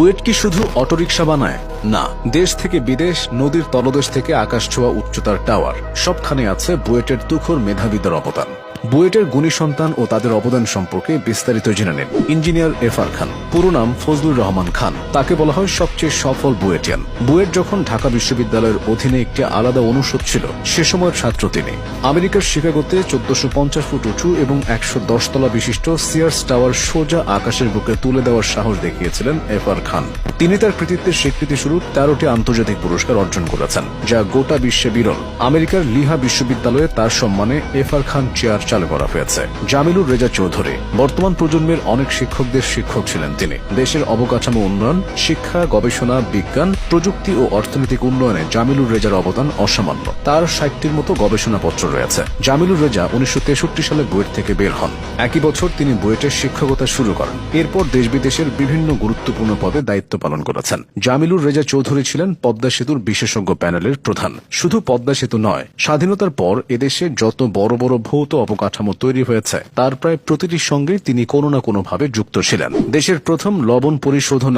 বুয়েট কি শুধু অটোরিকশা বানায়? না, দেশ থেকে বিদেশ, নদীর তলদেশ থেকে আকাশ ছোঁয়া উচ্চতার টাওয়ার, সবখানে আছে বুয়েটের তুখোর মেধাবীদের অবদান। বুয়েটের গুণী সন্তান ও তাদের অবদান সম্পর্কে বিস্তারিত জেনে নিন। ইঞ্জিনিয়ার এফআর খান, পুরো নাম ফজলুর রহমান খান। তাকে বলা হয় সবচেয়ে সফল বুয়েটিয়ান। বুয়েট যখন ঢাকা বিশ্ববিদ্যালয়ের অধীনে একটি আলাদা অনুষদ ছিল, সে সময়ের ছাত্র তিনি। আমেরিকার শিকাগোতে 1450 ফুট উঁচু এবং 110 তলা বিশিষ্ট সিয়ার্স টাওয়ার সোজা আকাশের বুকে তুলে দেওয়ার সাহস দেখিয়েছিলেন এফআর খান। তিনি তার কৃতিত্বের স্বীকৃতিস্বরূপ 13টি আন্তর্জাতিক পুরস্কার অর্জন করেছেন, যা গোটা বিশ্বে বিরল। আমেরিকার লিহা বিশ্ববিদ্যালয়ে তার সম্মানে এফআর খান চেয়ার চালু করা হয়েছে। জামিলুর রেজা চৌধুরী বর্তমান প্রজন্মের অনেক শিক্ষকদের শিক্ষক ছিলেন তিনি। দেশের অবকাঠামো উন্নয়ন, শিক্ষা, গবেষণা, বিজ্ঞান, প্রযুক্তি ও অর্থনৈতিক উন্নয়নে জামিলুর রেজার অবদান অসামান্য। তার 60টির মতো গবেষণাপত্র রয়েছে। জামিলুর রেজা 1963 সালে বুয়েট থেকে বের হন। একই বছর তিনি বুয়েটের শিক্ষকতা শুরু করেন। এরপর দেশ বিদেশের বিভিন্ন গুরুত্বপূর্ণ পদে দায়িত্ব পালন করেছেন। জামিলুর রেজা চৌধুরী ছিলেন পদ্মা সেতুর বিশেষজ্ঞ প্যানেলের প্রধান। শুধু পদ্মা সেতু নয়, স্বাধীনতার পর এদেশে যত বড় বড় ভৌত অবকাঠামো তৈরি হয়েছে, তার প্রায় প্রতিটির সঙ্গে তিনি কোনো না কোনোভাবে যুক্ত ছিলেন। দেশের প্রথম লবণ পরিশোধন